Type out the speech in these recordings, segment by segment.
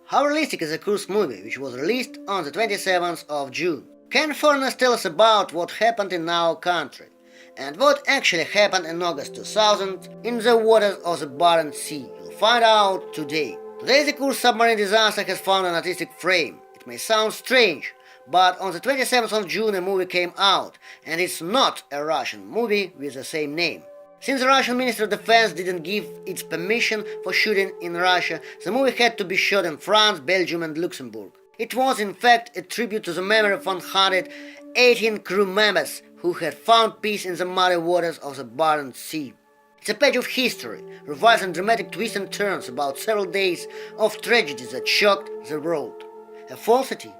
How realistic is the Kursk movie, which was released on the 27th of June? Can foreigners tell us about what happened in our country? And what actually happened in August 2000 in the waters of the Barents Sea? You'll find out today. Today the Kursk submarine disaster has found an artistic frame. It may sound strange, but on the 27th of June a movie came out, and it's not a Russian movie with the same name. Since the Russian Ministry of Defense didn't give its permission for shooting in Russia, the movie had to be shot in France, Belgium and Luxembourg. It was in fact a tribute to the memory of 118 crew members who had found peace in the muddy waters of the Barents Sea. It's a page of history, revives and dramatic twists and turns about several days of tragedies that shocked the world. A falsity?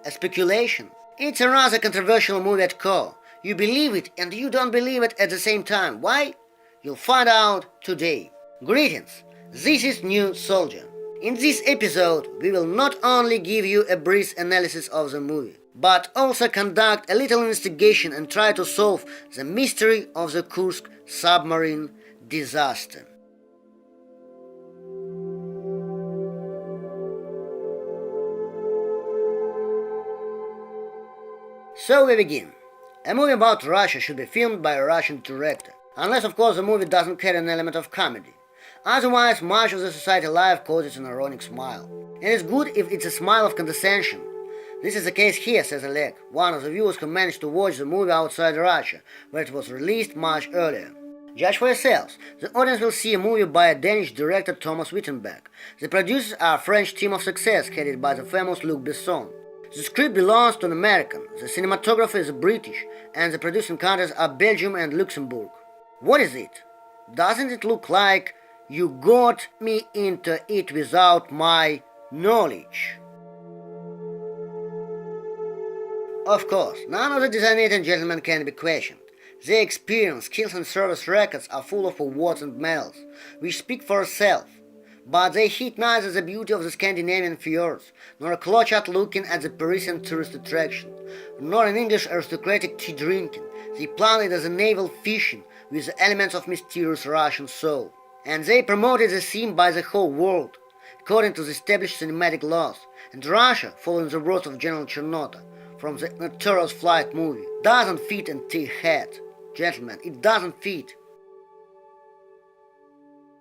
A speculation? It's a rather controversial movie at core. You believe it and you don't believe it at the same time. Why? You'll find out today. Greetings, this is New Soldier. In this episode, we will not only give you a brief analysis of the movie, but also conduct a little investigation and try to solve the mystery of the Kursk submarine disaster. So we begin. A movie about Russia should be filmed by a Russian director, unless of course the movie doesn't carry an element of comedy. Otherwise, much of the society life causes an ironic smile. And it's good if it's a smile of condescension. This is the case here, says Oleg, one of the viewers who managed to watch the movie outside Russia, where it was released much earlier. Judge for yourselves. The audience will see a movie by a Danish director Thomas Wittenberg. The producers are a French team of success headed by the famous Luc Besson. The script belongs to an American, the cinematographer is British, and the producing countries are Belgium and Luxembourg. What is it? Doesn't it look like you got me into it without my knowledge? Of course, none of the designated gentlemen can be questioned. Their experience, skills and service records are full of awards and medals, which speak for itself. But they hit neither the beauty of the Scandinavian fjords, nor a clochard looking at the Parisian tourist attraction, nor an English aristocratic tea drinking. They planned it as a naval fishing with the elements of mysterious Russian soul. And they promoted the theme by the whole world, according to the established cinematic laws. And Russia, following the words of General Chernota from the notorious Flight movie, doesn't fit in tea hat. Gentlemen, it doesn't fit.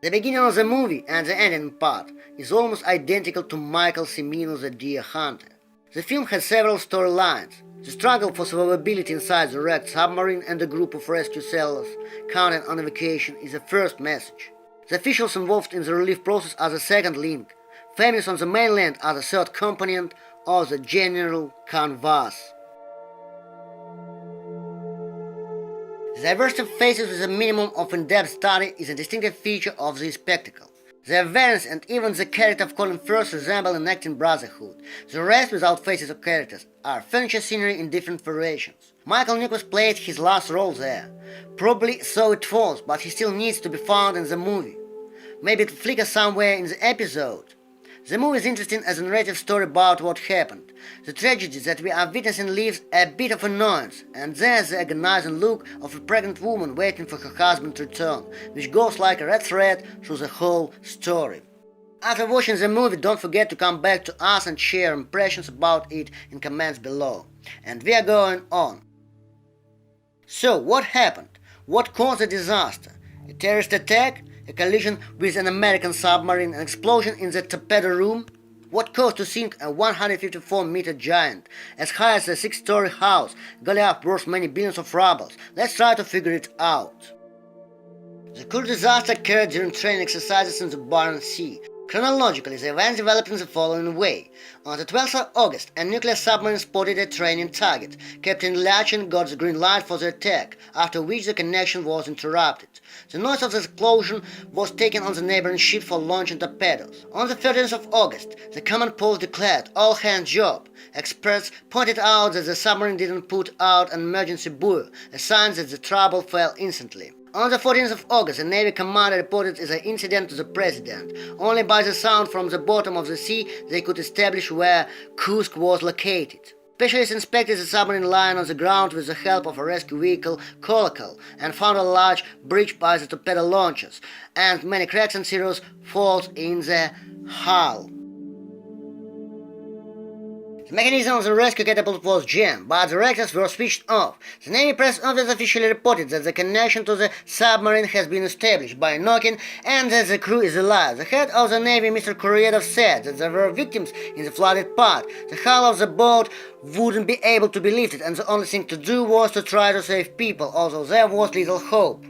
The beginning of the movie and the ending part is almost identical to Michael Cimino's The Deer Hunter. The film has several storylines. The struggle for survivability inside the wrecked submarine and a group of rescue sailors counting on evacuation is the first message. The officials involved in the relief process are the second link. Families on the mainland are the third component of the general canvas. The diversity of faces with a minimum of in-depth study is a distinctive feature of this spectacle. Their variance and even the character of Colin Firth resemble an acting brotherhood. The rest, without faces or characters, are furniture scenery in different variations. Michael Nicholas played his last role there. Probably so it was, but he still needs to be found in the movie. Maybe it flickers somewhere in the episode. The movie is interesting as a narrative story about what happened. The tragedy that we are witnessing leaves a bit of annoyance, and there's the agonizing look of a pregnant woman waiting for her husband's return, which goes like a red thread through the whole story. After watching the movie, don't forget to come back to us and share impressions about it in comments below. And we are going on. So, what happened? What caused the disaster? A terrorist attack? A collision with an American submarine, an explosion in the torpedo room? What caused to sink a 154-meter giant, as high as a 6-story house, Goliath worth many billions of rubles? Let's try to figure it out. The Kursk disaster occurred during training exercises in the Barents Sea. Chronologically, the events developed in the following way. On the 12th of August, a nuclear submarine spotted a training target. Captain Lyachin got the green light for the attack, after which the connection was interrupted. The noise of the explosion was taken on the neighboring ship for launching torpedoes. On the 13th of August, the command post declared all-hands job. Experts pointed out that the submarine didn't put out an emergency buoy, a sign that the trouble fell instantly. On the 14th of August, the Navy commander reported the incident to the President. Only by the sound from the bottom of the sea they could establish where Kursk was located. Specialists inspected the submarine lying on the ground with the help of a rescue vehicle, Coracle, and found a large breach by the torpedo launchers, and many cracks and serious faults in the hull. The mechanism of the rescue catapult was jammed, but the reactors were switched off. The Navy press office officially reported that the connection to the submarine has been established by knocking and that the crew is alive. The head of the Navy, Mr. Kuryedov, said that there were victims in the flooded part. The hull of the boat wouldn't be able to be lifted, and the only thing to do was to try to save people, although there was little hope.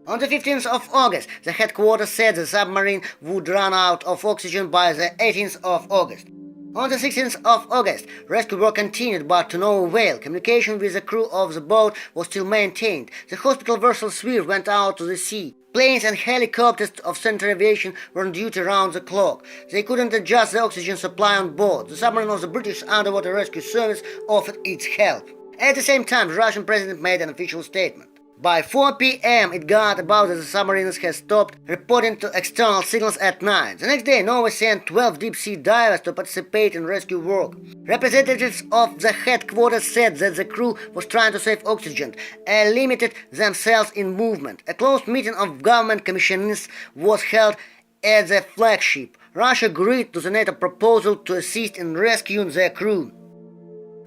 On the 15th of August, the headquarters said the submarine would run out of oxygen by the 18th of August. On the 16th of August, rescue work continued, but to no avail. Communication with the crew of the boat was still maintained. The hospital vessel Swift went out to the sea. Planes and helicopters of Central Aviation were on duty around the clock. They couldn't adjust the oxygen supply on board. The submarine of the British Underwater Rescue Service offered its help. At the same time, the Russian president made an official statement. By 4 p.m. it got about that the submariners had stopped reporting to external signals at night. The next day, Norway sent 12 deep-sea divers to participate in rescue work. Representatives of the headquarters said that the crew was trying to save oxygen and limited themselves in movement. A closed meeting of government commissioners was held at the flagship. Russia agreed to the NATO proposal to assist in rescuing their crew.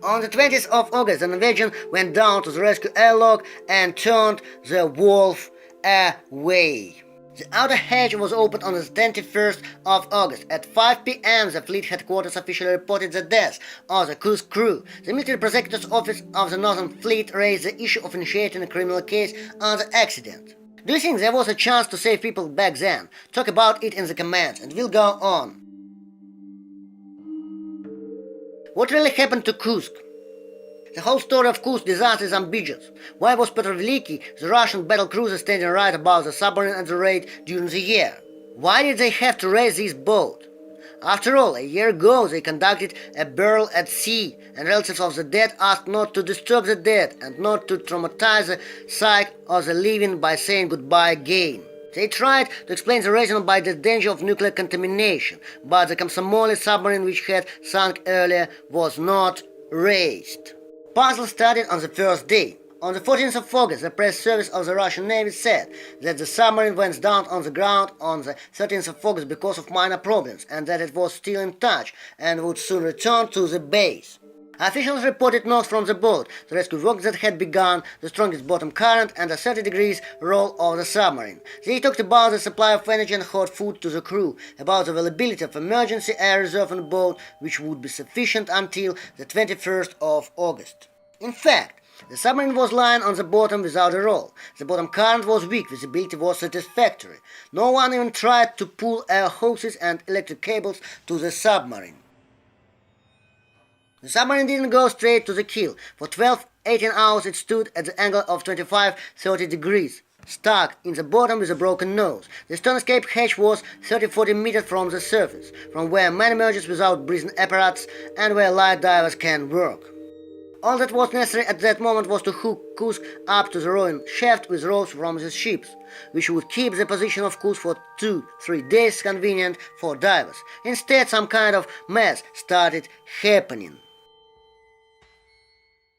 On the 20th of August, the Norwegian went down to the rescue airlock and turned the Wolf away. The outer hatch was opened on the 21st of August. At 5 p.m., the fleet headquarters officially reported the death of the Kursk crew. The military prosecutor's office of the Northern Fleet raised the issue of initiating a criminal case on the accident. Do you think there was a chance to save people back then? Talk about it in the comments, and we'll go on. What really happened to Kursk? The whole story of Kursk disaster is ambiguous. Why was Petr Veliki, the Russian battle cruiser, standing right above the submarine at the raid during the year? Why did they have to raise this boat? After all, a year ago they conducted a burial at sea, and relatives of the dead asked not to disturb the dead and not to traumatize the psyche of the living by saying goodbye again. They tried to explain the reason by the danger of nuclear contamination, but the Komsomoli submarine, which had sunk earlier, was not raised. Puzzle started on the first day. On the 14th of August, the press service of the Russian Navy said that the submarine went down on the ground on the 13th of August because of minor problems, and that it was still in touch and would soon return to the base. Officials reported notes from the boat, the rescue work that had begun, the strongest bottom current, and a 30 degrees roll of the submarine. They talked about the supply of energy and hot food to the crew, about the availability of emergency air reserve on the boat, which would be sufficient until the 21st of August. In fact, the submarine was lying on the bottom without a roll. The bottom current was weak, visibility was satisfactory. No one even tried to pull air hoses and electric cables to the submarine. The submarine didn't go straight to the keel. For 12-18 hours it stood at the angle of 25-30 degrees, stuck in the bottom with a broken nose. The stern escape hatch was 30-40 meters from the surface, from where man emerges without breathing apparatus and where light divers can work. All that was necessary at that moment was to hook Kursk up to the rowing shaft with ropes from the ships, which would keep the position of Kursk for 2-3 days convenient for divers. Instead, some kind of mess started happening.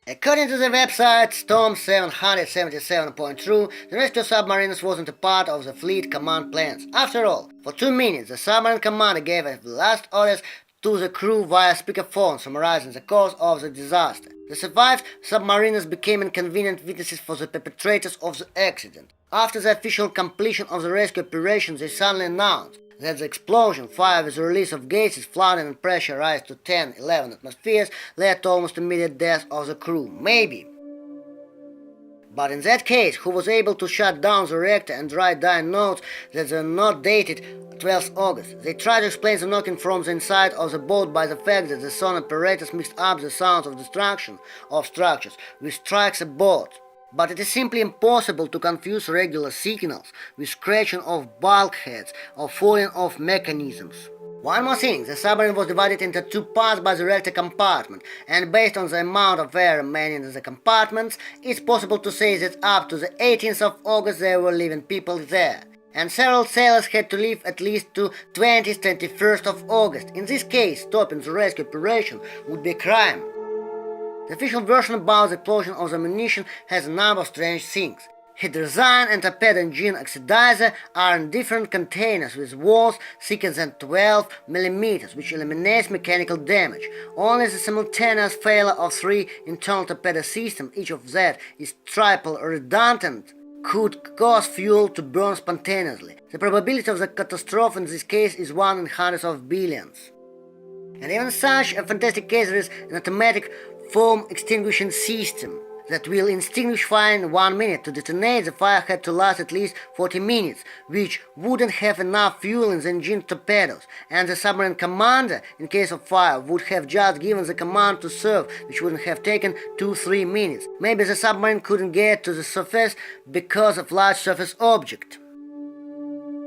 According to the website Storm 777.ru, the rescue of submarines wasn't a part of the fleet command plans. After all, for 2 minutes the submarine commander gave the last orders to the crew via speakerphone, summarizing the cause of the disaster. The survived submariners became inconvenient witnesses for the perpetrators of the accident. After the official completion of the rescue operation, they suddenly announced that the explosion, fire with the release of gases, flooding and pressure rise to 10-11 atmospheres, led to almost immediate death of the crew. Maybe. But in that case, who was able to shut down the reactor and write down notes that were not dated 12th August? They tried to explain the knocking from the inside of the boat by the fact that the sound apparatus mixed up the sounds of destruction of structures with strikes aboard. But it is simply impossible to confuse regular signals with scratching of bulkheads or falling off mechanisms. One more thing, the submarine was divided into 2 parts by the reactor compartment, and based on the amount of air remaining in the compartments, it's possible to say that up to the 18th of August there were living people there. And several sailors had to leave at least to 20th, 21st of August. In this case, stopping the rescue operation would be a crime. The official version about the explosion of the ammunition has a number of strange things. Hydrazine and torpedo engine oxidizer are in different containers with walls thicker than 12 mm, which eliminates mechanical damage. Only the simultaneous failure of 3 internal torpedo systems, each of that is triple redundant, could cause fuel to burn spontaneously. The probability of the catastrophe in this case is 1 in hundreds of billions. And even such a fantastic case, there is an automatic foam extinguishing system that will extinguish fire in 1 minute. To detonate, the fire had to last at least 40 minutes, which wouldn't have enough fuel in the engine torpedoes, and the submarine commander, in case of fire, would have just given the command to serve, which wouldn't have taken 2-3 minutes. Maybe the submarine couldn't get to the surface because of large surface object.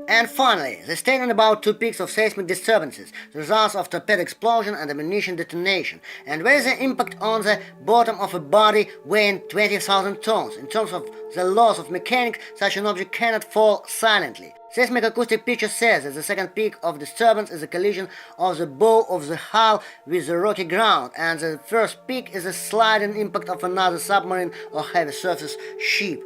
And finally, the statement about 2 peaks of seismic disturbances, the results of torpedo explosion and ammunition detonation, and where is the impact on the bottom of a body weighing 20,000 tons. In terms of the laws of mechanics, such an object cannot fall silently. Seismic acoustic picture says that the second peak of disturbance is a collision of the bow of the hull with the rocky ground, and the first peak is a sliding impact of another submarine or heavy surface ship.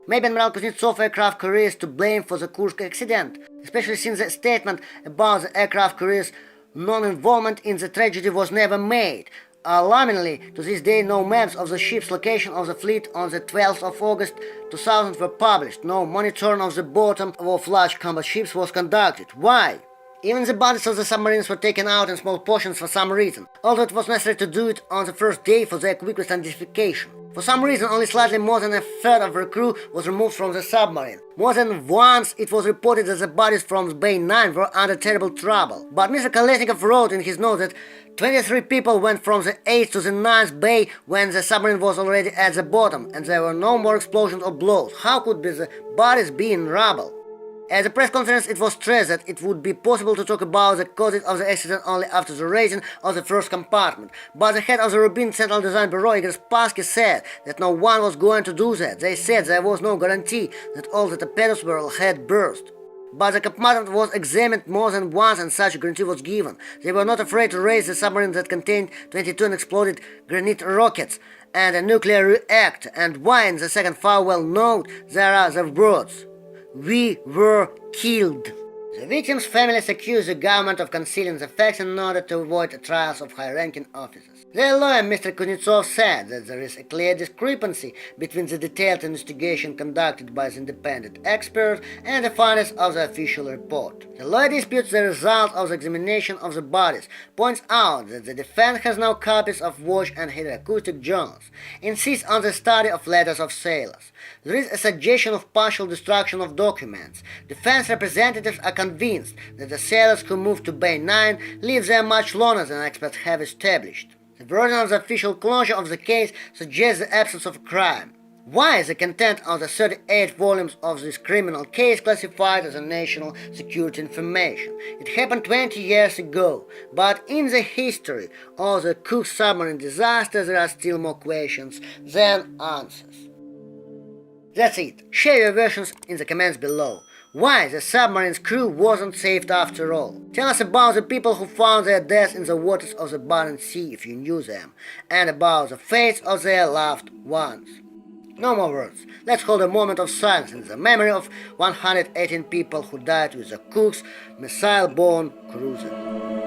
Maybe Admiral Kuznetsov aircraft carrier is to blame for the Kursk accident, especially since the statement about the aircraft carrier's non-involvement in the tragedy was never made. Alarmingly, to this day, no maps of the ship's location of the fleet on the 12th of August 2000 were published. No monitoring of the bottom of large combat ships was conducted. Why? Even the bodies of the submarines were taken out in small portions for some reason, although it was necessary to do it on the first day for their quickest identification. For some reason, only slightly more than a third of the crew was removed from the submarine. More than once, it was reported that the bodies from Bay 9 were under terrible trouble. But Mr. Kolesnikov wrote in his note that 23 people went from the 8th to the 9th bay when the submarine was already at the bottom, and there were no more explosions or blows. How could the bodies be in rubble? At the press conference, it was stressed that it would be possible to talk about the causes of the accident only after the raising of the first compartment. But the head of the Rubin Central Design Bureau, Igor Spassky, said that no one was going to do that. They said there was no guarantee that all the torpedoes had burst. But the compartment was examined more than once and such a guarantee was given. They were not afraid to raise the submarine that contained 22 unexploded granite rockets and a nuclear reactor. And why in the second farewell note there are the words, "We were killed." The victims' families accuse the government of concealing the facts in order to avoid trials of high-ranking officers. Their lawyer, Mr. Kuznetsov, said that there is a clear discrepancy between the detailed investigation conducted by the independent expert and the findings of the official report. The lawyer disputes the result of the examination of the bodies, points out that the defense has no copies of watch and hydroacoustic journals, insists on the study of letters of sailors. There is a suggestion of partial destruction of documents. Defense representatives are convinced that the sailors who moved to Bay 9 lived there much longer than experts have established. The version of the official closure of the case suggests the absence of a crime. Why is the content of the 38 volumes of this criminal case classified as a national security information? It happened 20 years ago, but in the history of the Kursk submarine disaster there are still more questions than answers. That's it. Share your versions in the comments below. Why the submarine's crew wasn't saved after all? Tell us about the people who found their deaths in the waters of the Barents Sea if you knew them, and about the fates of their loved ones. No more words. Let's hold a moment of silence in the memory of 118 people who died with the Kursk missile-borne cruiser.